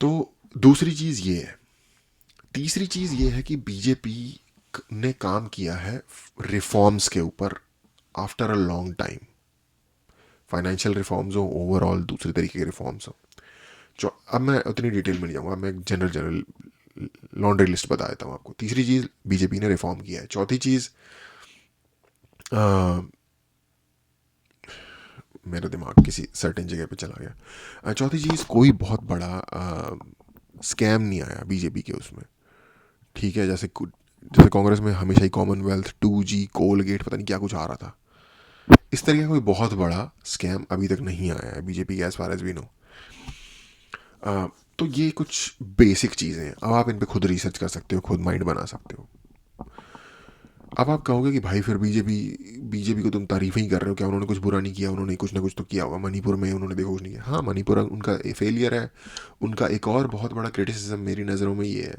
तो दूसरी चीज ये है। तीसरी चीज ये है कि बीजेपी ने काम किया है रिफॉर्म्स के ऊपर after a long time. Financial reforms हो, ओवरऑल दूसरे तरीके के रिफॉर्म्स हो। जो अब मैं उतनी डिटेल में नहीं जाऊँगा, मैं एक जनरल लॉन्ड्री लिस्ट बता देता हूँ आपको। तीसरी चीज़ बीजेपी ने रिफॉर्म किया है। चौथी चीज़, मेरा दिमाग किसी सर्टेन जगह पे चला गया। चौथी चीज़, कोई बहुत बड़ा स्कैम नहीं आया बीजेपी के उसमें। ठीक है, जैसे कांग्रेस में हमेशा ही कॉमनवेल्थ, 2G, कोलगेट, पता नहीं क्या कुछ आ रहा था। इस तरह का कोई बहुत बड़ा स्कैम अभी तक नहीं आया है बीजेपी के, as far as we know. तो ये कुछ बेसिक चीज़ें हैं। अब आप इन पे खुद रिसर्च कर सकते हो, खुद माइंड बना सकते हो। अब आप कहोगे कि भाई फिर बीजेपी को तुम तारीफ़ ही कर रहे हो, क्या उन्होंने कुछ बुरा नहीं किया? उन्होंने कुछ ना कुछ तो किया होगा। मणिपुर में उन्होंने देखो कुछ नहीं किया। हाँ, मणिपुर उनका फेलियर है। उनका एक और बहुत बड़ा क्रिटिसिज्म मेरी नज़रों में ये है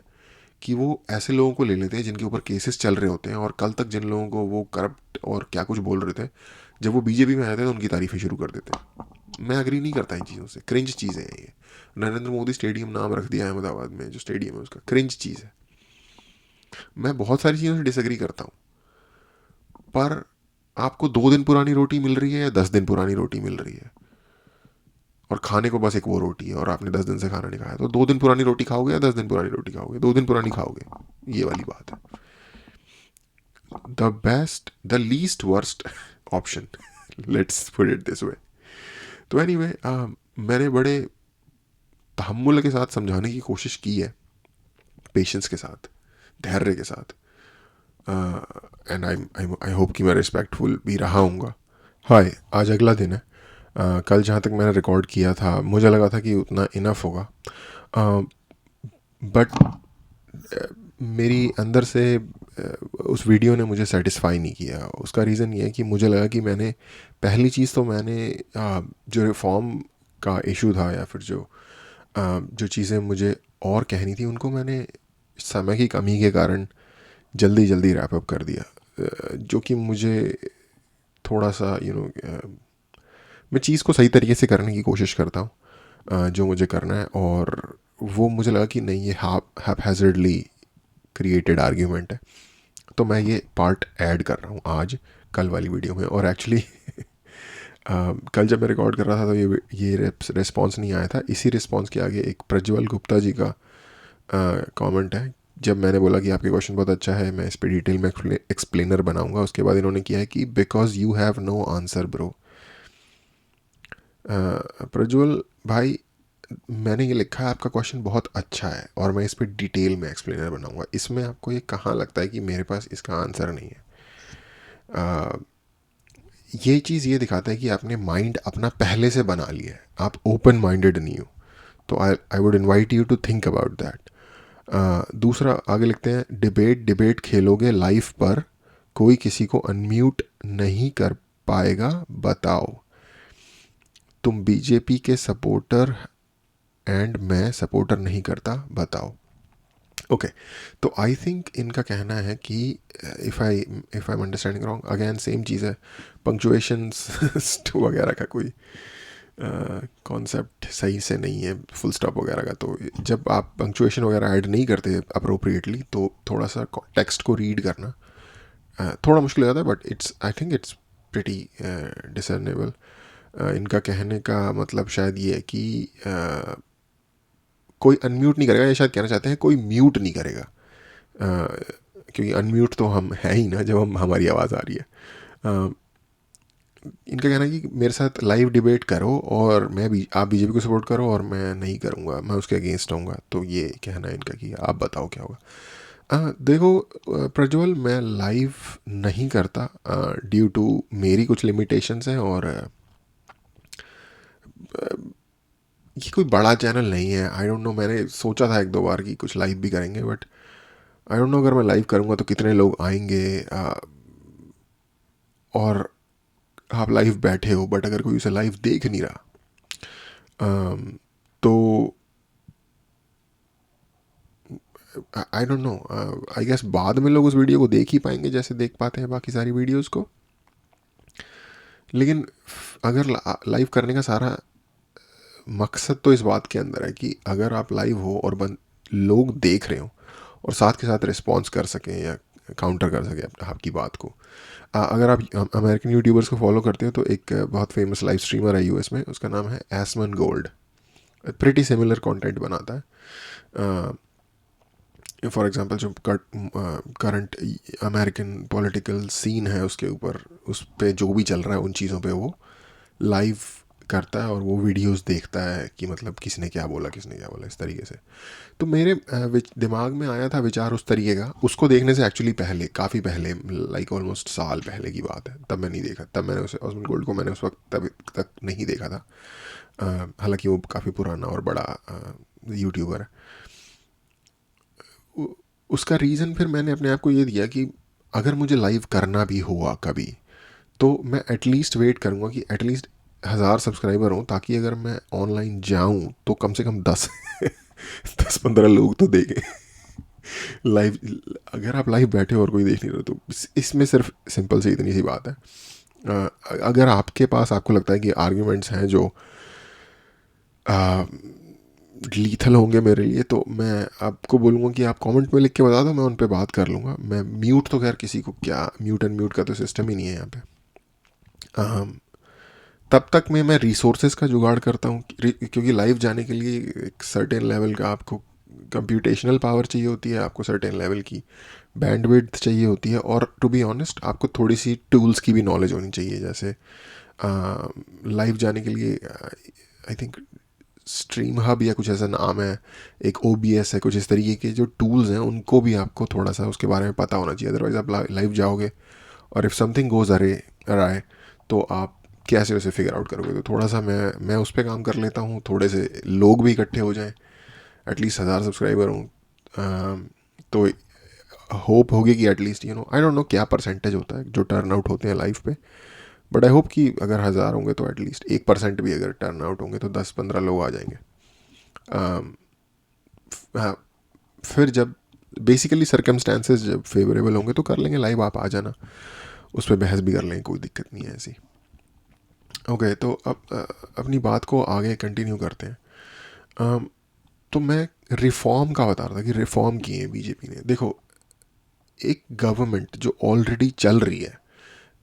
कि वो ऐसे लोगों को ले लेते हैं जिनके ऊपर केसेस चल रहे होते हैं, और कल तक जिन लोगों को वो करप्ट और क्या कुछ बोल रहे थे, जब वो बीजेपी में आए थे तो उनकी तारीफ़ें शुरू कर देते हैं। मैं एग्री नहीं करता इन चीज़ों से। क्रिंज चीज़ें हैं ये। नरेंद्र मोदी स्टेडियम नाम रख दिया अहमदाबाद में, जो स्टेडियम है उसका, क्रिंज चीज़ है। मैं बहुत सारी चीज़ों से डिसएग्री करता हूँ, पर आपको 2 दिन पुरानी रोटी मिल रही है या 10 दिन पुरानी रोटी मिल रही है, और खाने को बस एक वो रोटी है, और आपने 10 दिन से खाना नहीं खाया, तो 2 दिन पुरानी रोटी खाओगे या 10 दिन पुरानी रोटी खाओगे? 2 दिन पुरानी खाओगे, ये वाली बात है। The best, the least worst option, let's put it this way. तो एनीवे, मैंने बड़े तहम्मुल के साथ समझाने की कोशिश की है, पेशेंस के साथ, धैर्य के साथ, एंड आई होप कि मैं रिस्पेक्टफुल भी रहा हूँगा। हाय, आज अगला दिन है। कल जहाँ तक मैंने रिकॉर्ड किया था मुझे लगा था कि उतना इनफ होगा, बट मेरी अंदर से उस वीडियो ने मुझे सेटिस्फाई नहीं किया। उसका रीज़न ये है कि मुझे लगा कि मैंने पहली चीज़ तो मैंने जो रिफॉर्म का इशू था या फिर जो चीज़ें मुझे और कहनी थी उनको मैंने समय की कमी के कारण जल्दी जल्दी रैप अप कर दिया, जो कि मुझे थोड़ा सा मैं चीज़ को सही तरीके से करने की कोशिश करता हूँ, जो मुझे करना है, और वो मुझे लगा कि नहीं, ये हैपहैज़र्डली क्रिएटेड आर्ग्यूमेंट है, तो मैं ये पार्ट ऐड कर रहा हूँ आज कल वाली वीडियो में। और एक्चुअली कल जब मैं रिकॉर्ड कर रहा था तो ये रिस्पॉन्स नहीं आया था। इसी रिस्पॉन्स के आगे एक प्रज्वल गुप्ता जी का कमेंट है। जब मैंने बोला कि आपके क्वेश्चन बहुत अच्छा है, मैं इस पर डिटेल में एक्सप्लेनर बनाऊंगा, उसके बाद इन्होंने किया है कि because you have no answer bro. Prajwal भाई, मैंने ये लिखा है आपका क्वेश्चन बहुत अच्छा है और मैं इस पर डिटेल में एक्सप्लेनर बनाऊंगा। इसमें आपको ये कहाँ लगता है कि मेरे पास इसका आंसर नहीं है? ये चीज़ ये दिखाता है कि आपने माइंड अपना पहले से बना लिया है, आप ओपन माइंडेड नहीं हो। तो I would invite you to think about that. दूसरा आगे लिखते हैं, डिबेट डिबेट खेलोगे लाइव पर, कोई किसी को अनम्यूट नहीं कर पाएगा, बताओ। तुम बीजेपी के सपोर्टर एंड मैं सपोर्टर नहीं करता, बताओ। ओके, तो आई थिंक इनका कहना है कि if I am understanding wrong, again same चीज़ है, पंक्चुएशंस वगैरह का कोई कॉन्सेप्ट सही से नहीं है, फुल स्टॉप वगैरह का। तो जब आप पंक्चुएशन वगैरह ऐड नहीं करते अप्रोप्रिएटली तो थोड़ा सा टेक्स्ट को रीड करना थोड़ा मुश्किल हो जाता है, but I think it's pretty discernible. इनका कहने का मतलब शायद ये है कि कोई अनम्यूट नहीं करेगा, या शायद कहना चाहते हैं कोई म्यूट नहीं करेगा, क्योंकि अनम्यूट तो हम है ही ना जब हमारी आवाज़ आ रही है। इनका कहना है कि मेरे साथ लाइव डिबेट करो और आप बीजेपी को सपोर्ट करो और मैं नहीं करूँगा, मैं उसके अगेंस्ट आऊँगा। तो ये कहना है इनका कि आप बताओ क्या होगा। देखो प्रज्वल, मैं लाइव नहीं करता ड्यू टू मेरी कुछ लिमिटेशंस हैं, और ये कोई बड़ा चैनल नहीं है। आई डोंट नो, मैंने सोचा था एक दो बार कि कुछ लाइव भी करेंगे, बट आई डोंट नो अगर मैं लाइव करूँगा तो कितने लोग आएंगे। और आप लाइव बैठे हो बट अगर कोई उसे लाइव देख नहीं रहा, तो I don't know, I guess बाद में लोग उस वीडियो को देख ही पाएंगे जैसे देख पाते हैं बाकी सारी वीडियोस को। लेकिन अगर लाइव करने का सारा मकसद तो इस बात के अंदर है कि अगर आप लाइव हो और लोग देख रहे हो और साथ के साथ रिस्पॉन्स कर सकें या काउंटर कर सकें आपकी बात को। अगर आप अमेरिकन यूट्यूबर्स को फॉलो करते हो तो एक बहुत फेमस लाइव स्ट्रीमर है यूएस में, उसका नाम है एसमन गोल्ड। प्रिटी सिमिलर कंटेंट बनाता है। फॉर एग्जांपल जो करंट अमेरिकन पॉलिटिकल सीन है उसके ऊपर, उस पे जो भी चल रहा है उन चीज़ों पे वो लाइव करता है और वो वीडियोस देखता है कि मतलब किसने क्या बोला इस तरीके से। तो मेरे दिमाग में आया था विचार उस तरीके का, उसको देखने से एक्चुअली पहले, काफ़ी पहले, लाइक ऑलमोस्ट साल पहले की बात है, तब मैं नहीं देखा, तब मैंने उसे ऑसमन गोल्ड को मैंने उस वक्त तब तक नहीं देखा था। हालांकि वो काफ़ी पुराना और बड़ा यूट्यूबर है। उसका रीज़न फिर मैंने अपने आप को ये दिया कि अगर मुझे लाइव करना भी हुआ कभी तो मैं एटलीस्ट वेट करूँगा कि एटलीस्ट 1000 सब्सक्राइबर हों, ताकि अगर मैं ऑनलाइन जाऊँ तो कम से कम 10-15 लोग तो देखें लाइव। अगर आप लाइव बैठे हो और कोई देख नहीं रहे तो इसमें सिर्फ सिंपल सी इतनी सी बात है। अगर आपके पास, आपको लगता है कि आर्ग्यूमेंट्स हैं जो लीथल होंगे मेरे लिए, तो मैं आपको बोलूँगा कि आप कमेंट में लिख के बता दो, मैं उन पे बात कर लूँगा। मैं म्यूट तो खैर किसी को क्या, म्यूट एंड म्यूट का तो सिस्टम ही नहीं है यहाँ पे। तब तक मैं रिसोर्सेज का जुगाड़ करता हूँ, क्योंकि लाइव जाने के लिए एक सर्टेन लेवल का आपको कंप्यूटेशनल पावर चाहिए होती है, आपको सर्टेन लेवल की बैंडविड्थ चाहिए होती है, और टू बी ऑनेस्ट आपको थोड़ी सी टूल्स की भी नॉलेज होनी चाहिए। जैसे लाइव जाने के लिए आई थिंक स्ट्रीम हब या कुछ ऐसा नाम है, एक OBS है, कुछ इस तरीके के जो टूल्स हैं उनको भी आपको थोड़ा सा उसके बारे में पता होना चाहिए। अदरवाइज़ आप लाइव जाओगे और इफ़ समथिंग गोज़ अराय तो आप कैसे उसे फिगर आउट करोगे। तो थोड़ा सा मैं उस पर काम कर लेता हूँ, थोड़े से लोग भी इकट्ठे हो जाएं, एटलीस्ट 1000 सब्सक्राइबर हूँ, तो होप होगी कि एटलीस्ट आई डोंट नो क्या परसेंटेज होता है जो टर्न आउट होते हैं लाइव पे, बट आई होप कि अगर 1000 होंगे तो एटलीस्ट 1% भी अगर टर्न आउट होंगे तो 10-15 लोग आ जाएंगे. um, हाँ, फिर जब बेसिकली सर्कमस्टांसेस जब फेवरेबल होंगे तो कर लेंगे लाइव, आप आ जाना, उस पर बहस भी कर लेंगे, कोई दिक्कत नहीं है ऐसी. ओके, तो अब अपनी बात को आगे कंटिन्यू करते हैं. तो मैं रिफॉर्म का बता रहा था कि रिफॉर्म किए हैं बीजेपी ने. देखो, एक गवर्नमेंट जो ऑलरेडी चल रही है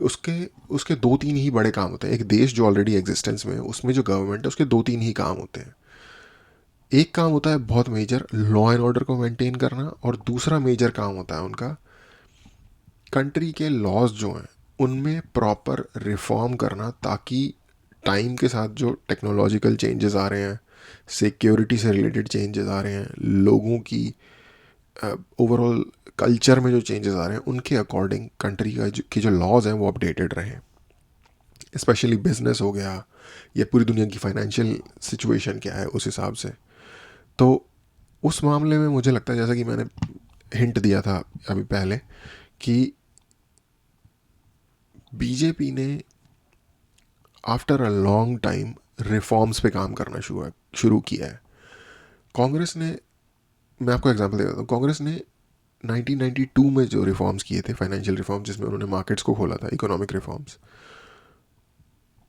उसके उसके दो तीन ही बड़े काम होते हैं. एक देश जो ऑलरेडी एग्जिस्टेंस में है उसमें जो गवर्नमेंट है उसके दो तीन ही काम होते हैं. एक काम होता है बहुत मेजर, लॉ एंड ऑर्डर को मेंटेन करना, और दूसरा मेजर काम होता है उनका कंट्री के लॉज जो हैं उनमें प्रॉपर रिफॉर्म करना, ताकि टाइम के साथ जो टेक्नोलॉजिकल चेंजेस आ रहे हैं, सिक्योरिटी से रिलेटेड चेंजेस आ रहे हैं, लोगों की ओवरऑल कल्चर में जो चेंजेस आ रहे हैं उनके अकॉर्डिंग कंट्री का की जो लॉज हैं वो अपडेटेड रहें. स्पेशली बिजनेस हो गया या पूरी दुनिया की फाइनेंशियल सिचुएशन क्या है उस हिसाब से. तो उस मामले में मुझे लगता है, जैसा कि मैंने हिंट दिया था अभी पहले, कि बीजेपी ने after a long time reforms पे काम करना शुरू किया है. कांग्रेस ने, मैं आपको एग्जांपल दे देता हूँ, कांग्रेस ने 1992 में जो रिफॉर्म्स किए थे, फाइनेंशियल रिफॉर्म्स जिसमें उन्होंने मार्केट्स को खोला था, इकोनॉमिक रिफॉर्म्स,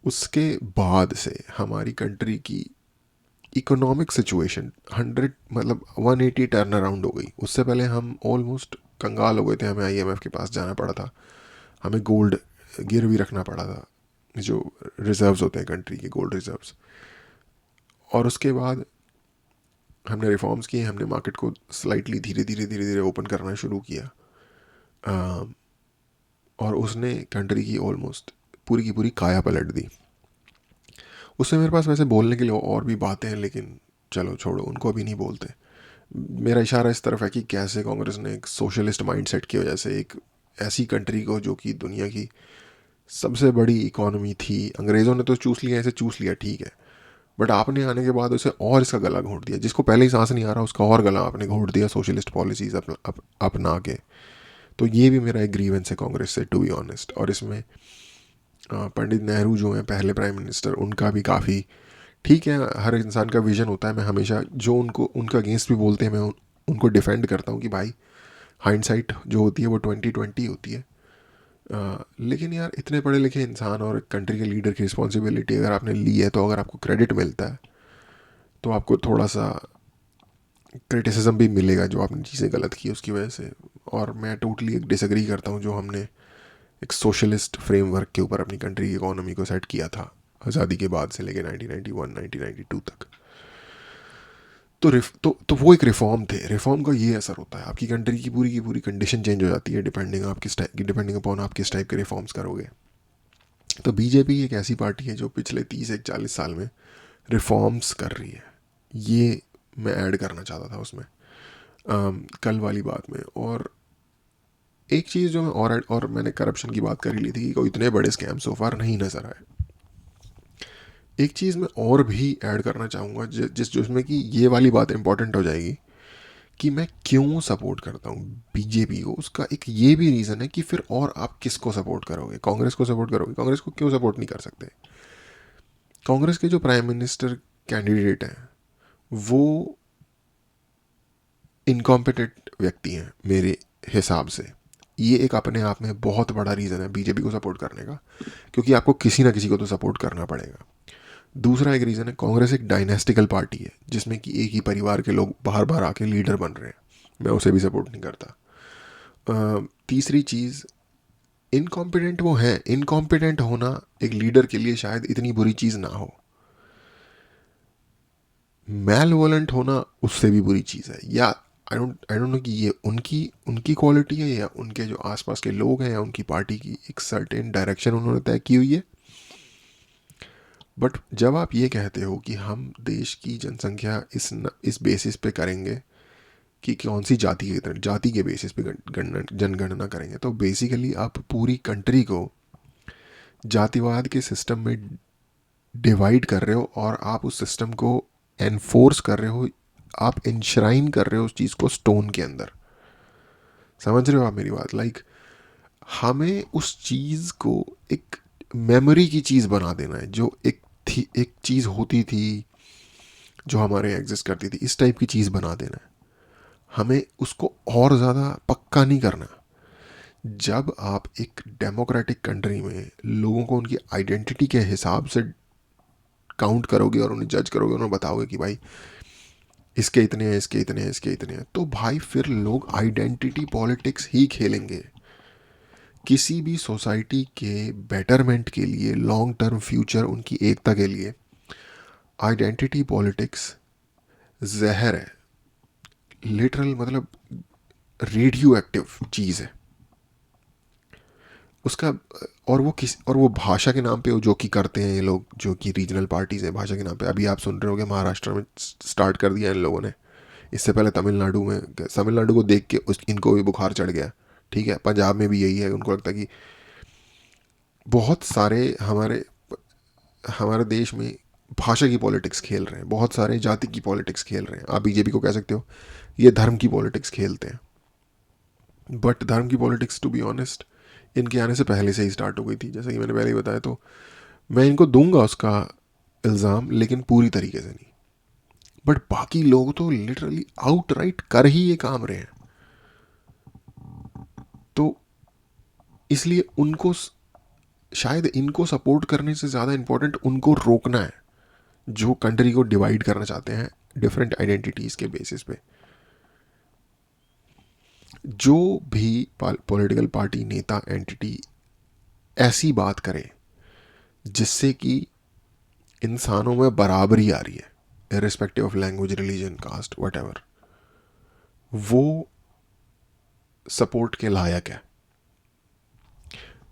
उसके बाद से हमारी कंट्री की इकोनॉमिक सिचुएशन 180 टर्न अराउंड हो गई. उससे पहले हम ऑलमोस्ट कंगाल हो गए थे, हमें आईएमएफ के पास जाना पड़ा था, हमें गोल्ड गिरवी रखना पड़ा था, जो रिजर्व्स होते हैं कंट्री के, गोल्ड रिजर्व्स. और उसके बाद हमने रिफॉर्म्स किए, हमने मार्केट को स्लाइटली धीरे धीरे ओपन करना शुरू किया. और उसने कंट्री की ऑलमोस्ट पूरी की पूरी काया पलट दी. उससे मेरे पास वैसे बोलने के लिए और भी बातें हैं, लेकिन चलो छोड़ो, उनको अभी नहीं बोलते. मेरा इशारा इस तरफ है कि कैसे कांग्रेस ने एक सोशलिस्ट माइंडसेट की वजह से एक ऐसी कंट्री को जो कि दुनिया की सबसे बड़ी इकोनॉमी थी, अंग्रेज़ों ने तो चूस लिया, ऐसे चूस लिया ठीक है, बट आपने आने के बाद उसे और इसका गला घोंट दिया. जिसको पहले ही सांस नहीं आ रहा उसका और गला आपने घोंट दिया सोशलिस्ट पॉलिसीज अपना के. तो ये भी मेरा एक ग्रीवेंस है कांग्रेस से, टू बी ऑनेस्ट. और इसमें पंडित नेहरू जो हैं पहले प्राइम मिनिस्टर, उनका भी काफ़ी ठीक है. हर इंसान का विजन होता है. मैं हमेशा जो उनको उनका अगेंस्ट भी बोलते हैं, मैं उनको डिफेंड करता हूँ कि भाई हाइंडसाइट जो होती है वो 2020 होती है. लेकिन यार इतने पढ़े लिखे इंसान और कंट्री के लीडर की रिस्पॉन्सिबिलिटी अगर आपने ली है, तो अगर आपको क्रेडिट मिलता है तो आपको थोड़ा सा क्रिटिसिज्म भी मिलेगा जो आपने चीज़ें गलत की उसकी वजह से. और मैं टोटली डिसएग्री करता हूँ जो हमने एक सोशलिस्ट फ्रेमवर्क के ऊपर अपनी कंट्री की इकोनॉमी को सेट किया था आज़ादी के बाद से लेकर 1991 1992 तक. तो वो एक रिफॉर्म थे. रिफॉर्म का ये असर होता है, आपकी कंट्री की पूरी कंडीशन चेंज हो जाती है डिपेंडिंग अपॉन आप किस टाइप के रिफॉर्म्स करोगे. तो बीजेपी एक ऐसी पार्टी है जो पिछले 30-40 साल में रिफॉर्म्स कर रही है. ये मैं ऐड करना चाहता था उसमें कल वाली बात में. और एक चीज़ जो मैं और मैंने करप्शन की बात कर ही ली थी कि कोई इतने बड़े स्कैम सो फार नहीं नज़र आए. एक चीज़ मैं और भी ऐड करना चाहूँगा जिसमें कि ये वाली बात इंपॉर्टेंट हो जाएगी कि मैं क्यों सपोर्ट करता हूँ बीजेपी को. उसका एक ये भी रीज़न है कि फिर और आप किसको सपोर्ट करोगे. कांग्रेस को सपोर्ट करोगे, कांग्रेस को क्यों सपोर्ट नहीं कर सकते. कांग्रेस के जो प्राइम मिनिस्टर कैंडिडेट हैं वो इनकॉम्पिटेंट व्यक्ति हैं मेरे हिसाब से. ये एक अपने आप में बहुत बड़ा रीज़न है बीजेपी को सपोर्ट करने का, क्योंकि आपको किसी ना किसी को तो सपोर्ट करना पड़ेगा. दूसरा एक रीज़न है, कांग्रेस एक डायनेस्टिकल पार्टी है जिसमें कि एक ही परिवार के लोग बाहर बाहर आके लीडर बन रहे हैं. मैं उसे भी सपोर्ट नहीं करता. तीसरी चीज़, इनकॉम्पिटेंट वो हैं. इनकॉम्पिटेंट होना एक लीडर के लिए शायद इतनी बुरी चीज़ ना हो, मैल वॉलेंट होना उससे भी बुरी चीज़ है. या आई डोंट नो कि ये उनकी उनकी क्वालिटी है या उनके जो आसपास के लोग हैं या उनकी पार्टी की एक सर्टेन डायरेक्शन उन्होंने तय की हुई है. बट जब आप ये कहते हो कि हम देश की जनसंख्या इस बेसिस पे करेंगे कि कौन सी जाति के बेसिस पे जनगणना करेंगे, तो बेसिकली आप पूरी कंट्री को जातिवाद के सिस्टम में डिवाइड कर रहे हो और आप उस सिस्टम को एनफोर्स कर रहे हो, आप इंश्राइन कर रहे हो उस चीज़ को स्टोन के अंदर. समझ रहे हो आप मेरी बात. हमें उस चीज़ को एक मेमोरी की चीज़ बना देना है, जो एक चीज़ होती थी जो हमारे एग्जिस्ट करती थी, इस टाइप की चीज़ बना देना है। हमें उसको और ज़्यादा पक्का नहीं करना। जब आप एक डेमोक्रेटिक कंट्री में लोगों को उनकी आइडेंटिटी के हिसाब से काउंट करोगे और उन्हें जज करोगे, उन्हें बताओगे कि भाई इसके इतने हैं, इसके इतने हैं, इसके इतने हैं, तो भाई फिर लोग आइडेंटिटी पॉलिटिक्स ही खेलेंगे। किसी भी सोसाइटी के बेटरमेंट के लिए, लॉन्ग टर्म फ्यूचर, उनकी एकता के लिए आइडेंटिटी पॉलिटिक्स जहर है, लिटरल मतलब रेडियो एक्टिव चीज़ है उसका। और वो भाषा के नाम पे जो कि करते हैं ये लोग, जो कि रीजनल पार्टीज हैं, भाषा के नाम पे। अभी आप सुन रहे होगे महाराष्ट्र में स्टार्ट कर दिया इन लोगों ने, इससे पहले तमिलनाडु में। तमिलनाडु को देख के इनको भी बुखार चढ़ गया। ठीक है, पंजाब में भी यही है, उनको लगता है कि बहुत सारे हमारे देश में भाषा की पॉलिटिक्स खेल रहे हैं, बहुत सारे जाति की पॉलिटिक्स खेल रहे हैं। आप बीजेपी को कह सकते हो ये धर्म की पॉलिटिक्स खेलते हैं, बट धर्म की पॉलिटिक्स टू बी ऑनेस्ट इनके आने से पहले से ही स्टार्ट हो गई थी, जैसा कि मैंने पहले ही बताया। तो मैं इनको दूंगा उसका इल्ज़ाम, लेकिन पूरी तरीके से नहीं। बट बाकी लोग तो लिटरली आउटराइट कर ही ये काम रहे हैं। तो इसलिए उनको शायद इनको सपोर्ट करने से ज़्यादा इम्पोर्टेंट उनको रोकना है, जो कंट्री को डिवाइड करना चाहते हैं डिफरेंट आइडेंटिटीज़ के बेसिस पे। जो भी पॉलिटिकल पार्टी, नेता, एंटिटी ऐसी बात करे जिससे कि इंसानों में बराबरी आ रही है, irrespective of language, religion, caste, what, वो सपोर्ट के लायक है।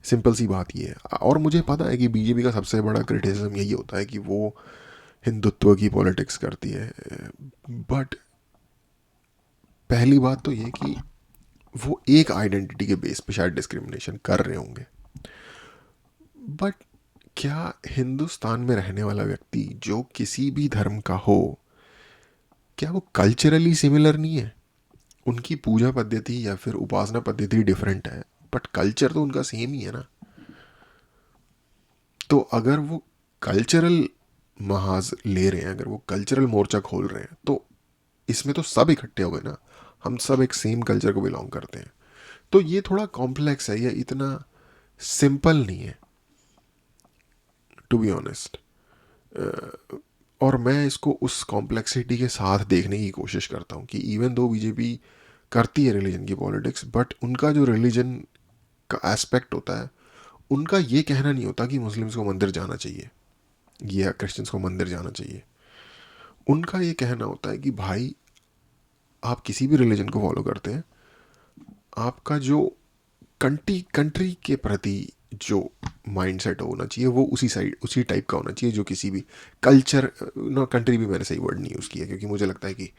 सिंपल सी बात ये है। और मुझे पता है कि बीजेपी का सबसे बड़ा क्रिटिसिज्म यही होता है कि वो हिंदुत्व की पॉलिटिक्स करती है, बट पहली बात तो ये कि वो एक आइडेंटिटी के बेस पे शायद डिस्क्रिमिनेशन कर रहे होंगे, बट क्या हिंदुस्तान में रहने वाला व्यक्ति जो किसी भी धर्म का हो, क्या वो कल्चरली सिमिलर नहीं है? उनकी पूजा पद्धति या फिर उपासना पद्धति डिफरेंट है, बट कल्चर तो उनका सेम ही है ना। तो अगर वो कल्चरल महाज ले रहे हैं, अगर वो कल्चरल मोर्चा खोल रहे हैं, तो इसमें तो सब इकट्ठे हो गए ना। हम सब एक सेम कल्चर को बिलोंग करते हैं। तो ये थोड़ा कॉम्प्लेक्स है, ये इतना सिंपल नहीं है टू बी ऑनेस्ट। और मैं इसको उस कॉम्प्लेक्सिटी के साथ देखने की कोशिश करता हूँ कि इवन दो बीजेपी करती है रिलीजन की पॉलिटिक्स, बट उनका जो रिलीजन का एस्पेक्ट होता है, उनका ये कहना नहीं होता कि मुस्लिम्स को मंदिर जाना चाहिए या क्रिश्चियंस को मंदिर जाना चाहिए। उनका ये कहना होता है कि भाई आप किसी भी रिलीजन को फॉलो करते हैं, आपका जो कंट्री के प्रति जो माइंडसेट होना चाहिए वो उसी टाइप का होना चाहिए जो किसी भी कल्चर, ना कंट्री भी मैंने सही वर्ड नहीं यूज़ किया, क्योंकि मुझे लगता है कि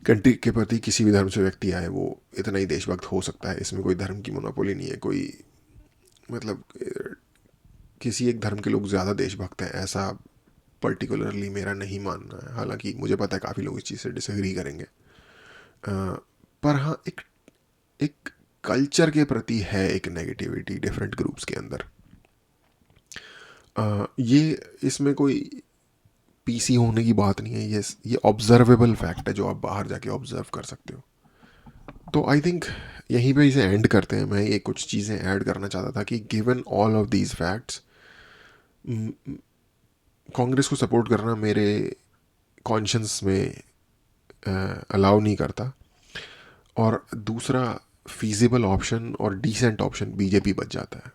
कंट्री के प्रति किसी भी धर्म से व्यक्ति आए वो इतना ही देशभक्त हो सकता है। इसमें कोई धर्म की मोनोपोली नहीं है, कोई मतलब किसी एक धर्म के लोग ज़्यादा देशभक्त हैं ऐसा पर्टिकुलरली मेरा नहीं मानना है। हालांकि मुझे पता है काफ़ी लोग इस चीज़ से डिसएग्री करेंगे, पर हाँ एक एक कल्चर के प्रति है एक नेगेटिविटी डिफरेंट ग्रुप्स के अंदर। ये इसमें कोई पीसी होने की बात नहीं है, ये ऑब्जर्वेबल फैक्ट है जो आप बाहर जाके ऑब्जर्व कर सकते हो। तो आई थिंक यहीं पे इसे एंड करते हैं। मैं ये कुछ चीज़ें ऐड करना चाहता था कि given all of these facts, Congress को सपोर्ट करना मेरे कॉन्शियंस में अलाउ नहीं करता, और दूसरा फीजिबल ऑप्शन और डिसेंट ऑप्शन बीजेपी बच जाता है।